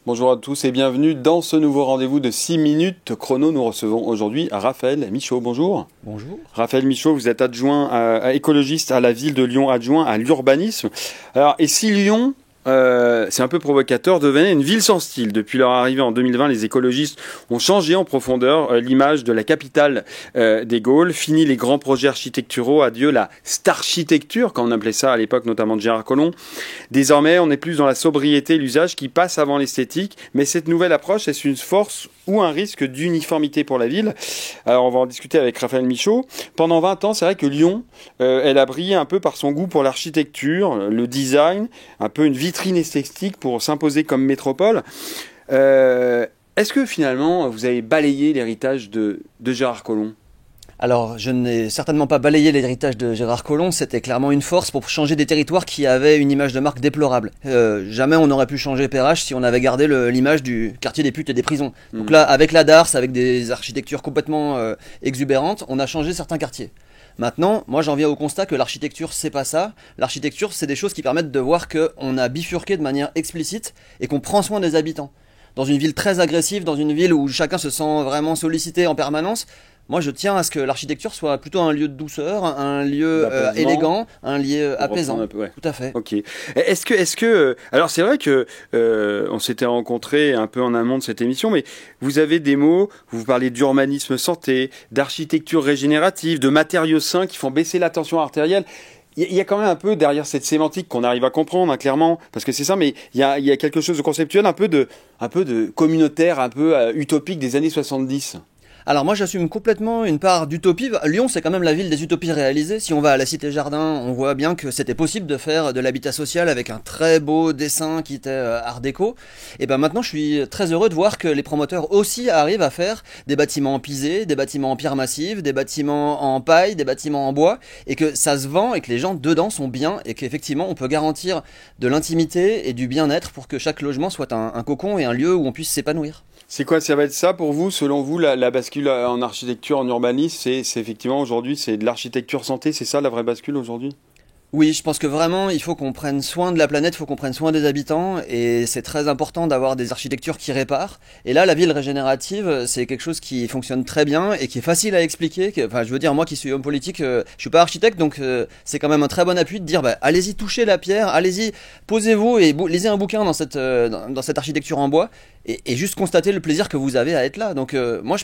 Bonjour à tous et bienvenue dans ce nouveau rendez-vous de 6 minutes chrono. Nous recevons aujourd'hui Raphaël Michaud. Bonjour. Bonjour. Raphaël Michaud, vous êtes adjoint écologiste à la ville de Lyon, adjoint à l'urbanisme. Alors, et si Lyon, c'est un peu provocateur, devenait une ville sans style? Depuis leur arrivée en 2020, les écologistes ont changé en profondeur l'image de la capitale des Gaules. Fini les grands projets architecturaux, adieu la starchitecture, comme on appelait ça à l'époque, notamment de Gérard Collomb. Désormais, on est plus dans la sobriété et l'usage qui passe avant l'esthétique. Mais cette nouvelle approche, est-ce une force ou un risque d'uniformité pour la ville? Alors, on va en discuter avec Raphaël Michaud. Pendant 20 ans, c'est vrai que Lyon, elle a brillé un peu par son goût pour l'architecture, le design, un peu une vitrine esthétique pour s'imposer comme métropole. Est-ce que finalement, vous avez balayé l'héritage de Gérard Collomb? Alors, je n'ai certainement pas balayé l'héritage de Gérard Collomb, c'était clairement une force pour changer des territoires qui avaient une image de marque déplorable. Jamais on n'aurait pu changer Perrache si on avait gardé l'image du quartier des putes et des prisons. Donc là, avec la Darse, avec des architectures complètement exubérantes, on a changé certains quartiers. Maintenant, moi j'en viens au constat que l'architecture c'est pas ça. L'architecture c'est des choses qui permettent de voir qu'on a bifurqué de manière explicite et qu'on prend soin des habitants. Dans une ville très agressive, dans une ville où chacun se sent vraiment sollicité en permanence, moi je tiens à ce que l'architecture soit plutôt un lieu de douceur, un lieu élégant, un lieu apaisant. Ouais. Tout à fait. Ok. Est-ce que, alors c'est vrai que on s'était rencontrés un peu en amont de cette émission, mais vous avez des mots, vous parlez d'urbanisme santé, d'architecture régénérative, de matériaux sains qui font baisser la tension artérielle. Il y a quand même un peu derrière cette sémantique qu'on arrive à comprendre, hein, clairement, parce que c'est ça, mais il y a quelque chose de conceptuel, un peu de communautaire, un peu utopique des années 70. Alors moi j'assume complètement une part d'utopie. Lyon c'est quand même la ville des utopies réalisées. Si on va à la Cité Jardin, on voit bien que c'était possible de faire de l'habitat social avec un très beau dessin qui était art déco. Et ben maintenant je suis très heureux de voir que les promoteurs aussi arrivent à faire des bâtiments en pisé, des bâtiments en pierre massive, des bâtiments en paille, des bâtiments en bois, et que ça se vend et que les gens dedans sont bien et qu'effectivement on peut garantir de l'intimité et du bien-être pour que chaque logement soit un cocon et un lieu où on puisse s'épanouir. C'est quoi, ça va être ça pour vous, selon vous, la bascule en architecture, en urbanisme, c'est effectivement aujourd'hui, c'est de l'architecture santé, c'est ça la vraie bascule aujourd'hui? Oui, je pense que vraiment, il faut qu'on prenne soin de la planète, il faut qu'on prenne soin des habitants, et c'est très important d'avoir des architectures qui réparent. Et là, la ville régénérative, c'est quelque chose qui fonctionne très bien et qui est facile à expliquer. Enfin, je veux dire, moi qui suis homme politique, je suis pas architecte, donc c'est quand même un très bon appui de dire, bah, allez-y touchez la pierre, allez-y, posez-vous et lisez un bouquin dans cette architecture en bois, et juste constater le plaisir que vous avez à être là. Donc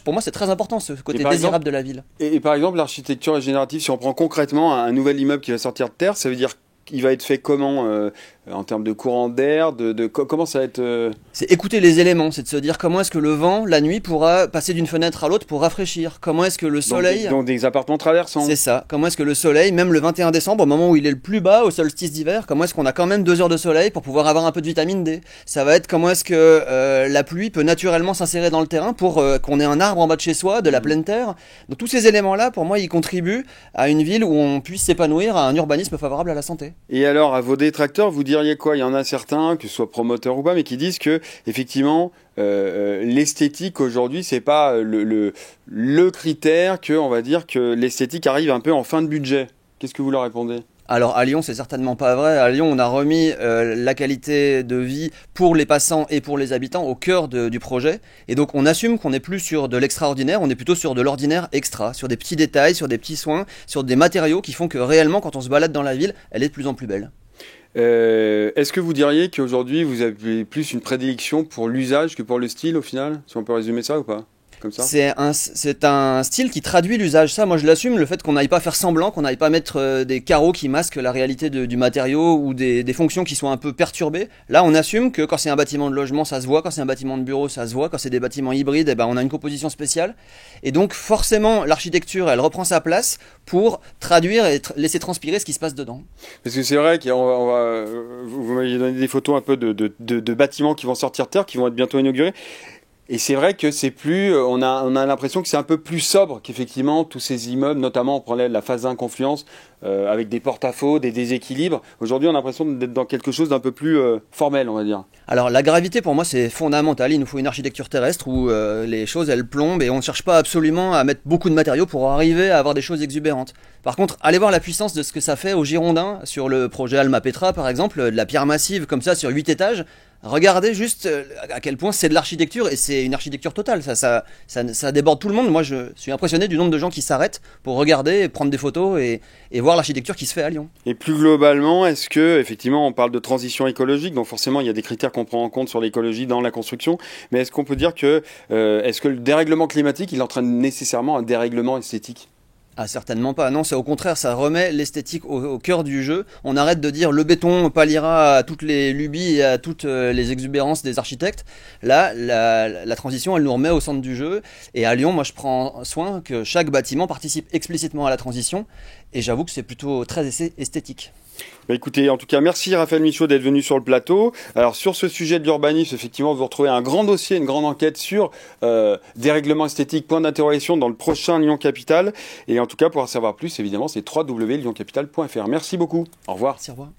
pour moi, c'est très important, ce côté désirable de la ville. Et par exemple, l'architecture régénérative, si on prend concrètement un nouvel immeuble qui va sortir de terre, ça veut dire qu'il va être fait comment en termes de courant d'air, comment ça va être C'est écouter les éléments, c'est de se dire comment est-ce que le vent, la nuit, pourra passer d'une fenêtre à l'autre pour rafraîchir. Comment est-ce que le soleil... Donc des appartements traversants. C'est ça. Comment est-ce que le soleil, même le 21 décembre, au moment où il est le plus bas, au solstice d'hiver, comment est-ce qu'on a quand même 2 heures de soleil pour pouvoir avoir un peu de vitamine D? Ça va être comment est-ce que la pluie peut naturellement s'insérer dans le terrain pour qu'on ait un arbre en bas de chez soi, de la pleine terre. Donc tous ces éléments-là, pour moi, ils contribuent à une ville où on puisse s'épanouir, à un urbanisme favorable à la santé. Et alors, à vos détracteurs, vous diriez quoi? Il y en a certains, que ce soit promoteurs ou pas, mais qui disent que effectivement, l'esthétique aujourd'hui, c'est pas le critère que, on va dire, que l'esthétique arrive un peu en fin de budget. Qu'est-ce que vous leur répondez? Alors à Lyon, c'est certainement pas vrai. À Lyon, on a remis la qualité de vie pour les passants et pour les habitants au cœur du projet. Et donc on assume qu'on n'est plus sur de l'extraordinaire, on est plutôt sur de l'ordinaire extra, sur des petits détails, sur des petits soins, sur des matériaux qui font que réellement, quand on se balade dans la ville, elle est de plus en plus belle. Est-ce que vous diriez qu'aujourd'hui, vous avez plus une prédilection pour l'usage que pour le style, au final? Si on peut résumer ça ou pas? Comme ça. C'est un style qui traduit l'usage. Ça, moi je l'assume, le fait qu'on n'aille pas faire semblant, qu'on n'aille pas mettre des carreaux qui masquent la réalité du matériau ou des fonctions qui soient un peu perturbées. Là, on assume que quand c'est un bâtiment de logement, ça se voit, quand c'est un bâtiment de bureau, ça se voit, quand c'est des bâtiments hybrides, eh ben, on a une composition spéciale. Et donc forcément, l'architecture, elle reprend sa place pour traduire et laisser transpirer ce qui se passe dedans. Parce que c'est vrai vous m'avez donné des photos un peu de bâtiments qui vont sortir de terre, qui vont être bientôt inaugurés. Et c'est vrai que c'est plus, on a l'impression que c'est un peu plus sobre qu'effectivement tous ces immeubles, notamment on prenait la phase 1 Confluence, avec des porte-à-faux, des déséquilibres. Aujourd'hui, on a l'impression d'être dans quelque chose d'un peu plus formel, on va dire. Alors la gravité pour moi c'est fondamental, il nous faut une architecture terrestre où les choses elles plombent et on ne cherche pas absolument à mettre beaucoup de matériaux pour arriver à avoir des choses exubérantes. Par contre, allez voir la puissance de ce que ça fait aux Girondins sur le projet Alma Petra par exemple, de la pierre massive comme ça sur 8 étages. Regardez juste à quel point c'est de l'architecture et c'est une architecture totale, ça déborde tout le monde. Moi je suis impressionné du nombre de gens qui s'arrêtent pour regarder, prendre des photos et voir l'architecture qui se fait à Lyon. Et plus globalement, est-ce que, effectivement, on parle de transition écologique, donc forcément il y a des critères qu'on prend en compte sur l'écologie dans la construction, mais est-ce qu'on peut dire que, est-ce que le dérèglement climatique, il entraîne nécessairement un dérèglement esthétique ? Ah certainement pas, non, c'est au contraire, ça remet l'esthétique au cœur du jeu. On arrête de dire le béton palliera à toutes les lubies et à toutes les exubérances des architectes. Là, la transition, elle nous remet au centre du jeu. Et à Lyon, moi je prends soin que chaque bâtiment participe explicitement à la transition. Et j'avoue que c'est plutôt très esthétique. Bah écoutez, en tout cas, merci Raphaël Michaud d'être venu sur le plateau. Alors sur ce sujet de l'urbanisme, effectivement, vous retrouvez un grand dossier, une grande enquête sur dérèglement esthétique, point d'interrogation dans le prochain Lyon Capital. Et en tout cas, pour en savoir plus, évidemment, c'est www.lyoncapital.fr. Merci beaucoup. Au revoir. Merci, au revoir.